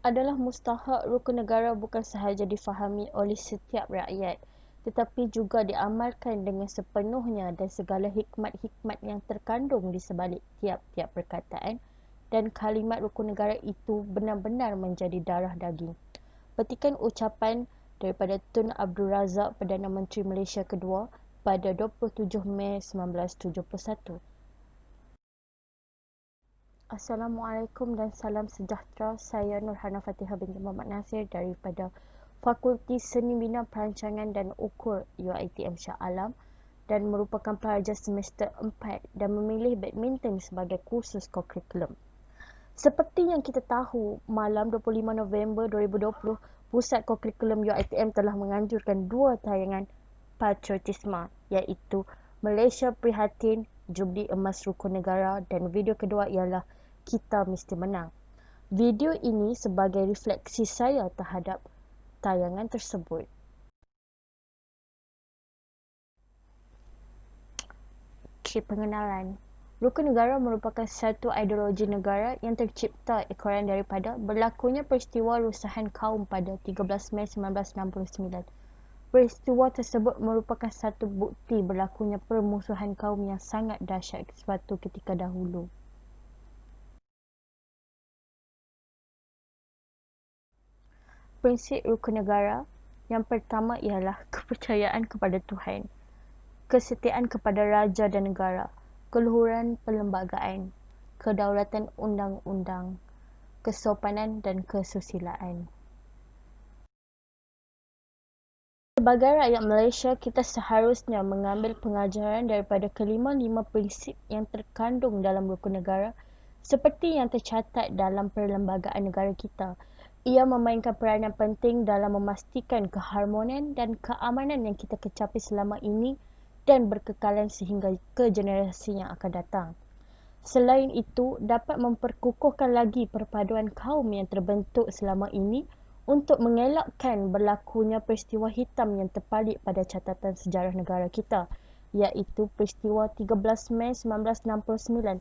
adalah mustahak rukun negara bukan sahaja difahami oleh setiap rakyat, tetapi juga diamalkan dengan sepenuhnya dan segala hikmat-hikmat yang terkandung di sebalik tiap-tiap perkataan dan kalimat rukun negara itu benar-benar menjadi darah daging. Petikan ucapan daripada Tun Abdul Razak, Perdana Menteri Malaysia kedua pada 27 Mei 1971. Assalamualaikum dan salam sejahtera. Saya Nurhana Fatihah binti Muhammad Nasir daripada Fakulti Seni Bina Perancangan dan Ukur UiTM Shah Alam dan merupakan pelajar semester 4 dan memilih badminton sebagai kursus kokurikulum. Seperti yang kita tahu, malam 25 November 2020, Pusat Kokurikulum UiTM telah menganjurkan dua tayangan patriotisme, iaitu Malaysia Prihatin, Jubli Emas Rukun Negara, dan video kedua ialah Kita Mesti Menang. Video ini sebagai refleksi saya terhadap tayangan tersebut. Pengenalan. Rukun negara merupakan satu ideologi negara yang tercipta ekoran daripada berlakunya peristiwa rusahan kaum pada 13 Mei 1969. Peristiwa tersebut merupakan satu bukti berlakunya permusuhan kaum yang sangat dahsyat suatu ketika dahulu. Prinsip rukun negara yang pertama ialah kepercayaan kepada Tuhan, kesetiaan kepada raja dan negara, keluhuran perlembagaan, kedaulatan undang-undang, kesopanan dan kesusilaan. Sebagai rakyat Malaysia, kita seharusnya mengambil pengajaran daripada kelima-lima prinsip yang terkandung dalam rukun negara seperti yang tercatat dalam perlembagaan negara kita. Ia memainkan peranan penting dalam memastikan keharmonian dan keamanan yang kita kecapi selama ini dan berkekalan sehingga ke generasi yang akan datang. Selain itu, dapat memperkukuhkan lagi perpaduan kaum yang terbentuk selama ini untuk mengelakkan berlakunya peristiwa hitam yang terpalit pada catatan sejarah negara kita, iaitu peristiwa 13 Mei 1969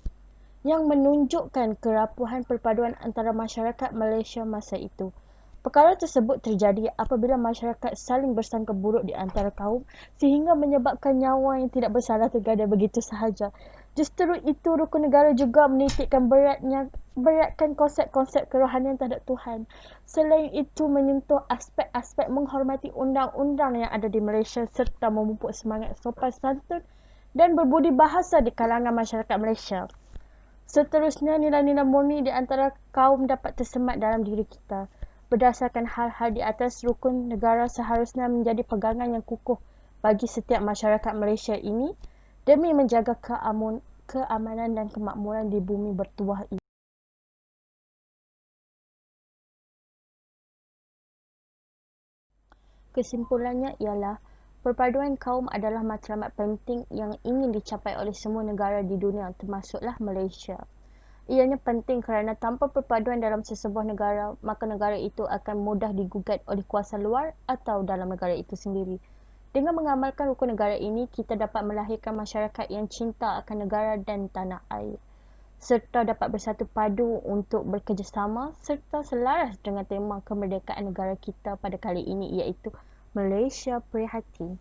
yang menunjukkan kerapuhan perpaduan antara masyarakat Malaysia masa itu. Perkara tersebut terjadi apabila masyarakat saling bersangka buruk di antara kaum sehingga menyebabkan nyawa yang tidak bersalah tergadai begitu sahaja. Justru itu, rukun negara juga menitikkan beratkan konsep-konsep kerohanian terhadap Tuhan. Selain itu, menyentuh aspek-aspek menghormati undang-undang yang ada di Malaysia serta memupuk semangat sopan santun dan berbudi bahasa di kalangan masyarakat Malaysia. Seterusnya, nilai-nilai murni di antara kaum dapat tersemat dalam diri kita. Berdasarkan hal-hal di atas, rukun negara seharusnya menjadi pegangan yang kukuh bagi setiap masyarakat Malaysia ini demi menjaga keamanan dan kemakmuran di bumi bertuah ini. Kesimpulannya ialah perpaduan kaum adalah matlamat penting yang ingin dicapai oleh semua negara di dunia termasuklah Malaysia. Ianya penting kerana tanpa perpaduan dalam sesebuah negara, maka negara itu akan mudah digugat oleh kuasa luar atau dalam negara itu sendiri. Dengan mengamalkan rukun negara ini, kita dapat melahirkan masyarakat yang cinta akan negara dan tanah air, serta dapat bersatu padu untuk bekerjasama serta selaras dengan tema kemerdekaan negara kita pada kali ini, iaitu Malaysia Prihatin.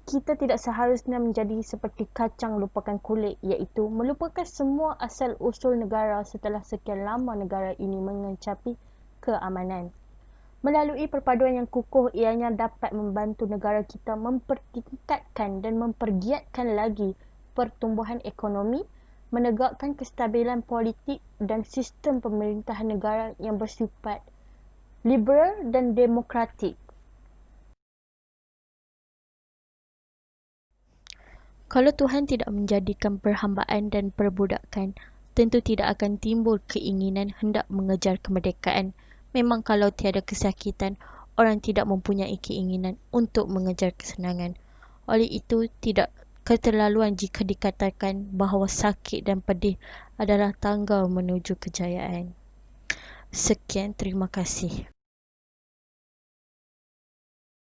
Kita tidak seharusnya menjadi seperti kacang lupakan kulit, iaitu melupakan semua asal-usul negara setelah sekian lama negara ini mengecapi keamanan. Melalui perpaduan yang kukuh, ianya dapat membantu negara kita mempertingkatkan dan mempergiatkan lagi pertumbuhan ekonomi, menegakkan kestabilan politik dan sistem pemerintahan negara yang bersifat liberal dan demokratik. Kalau Tuhan tidak menjadikan perhambaan dan perbudakan, tentu tidak akan timbul keinginan hendak mengejar kemerdekaan. Memang kalau tiada kesakitan, orang tidak mempunyai keinginan untuk mengejar kesenangan. Oleh itu, tidak keterlaluan jika dikatakan bahawa sakit dan pedih adalah tangga menuju kejayaan. Sekian, terima kasih.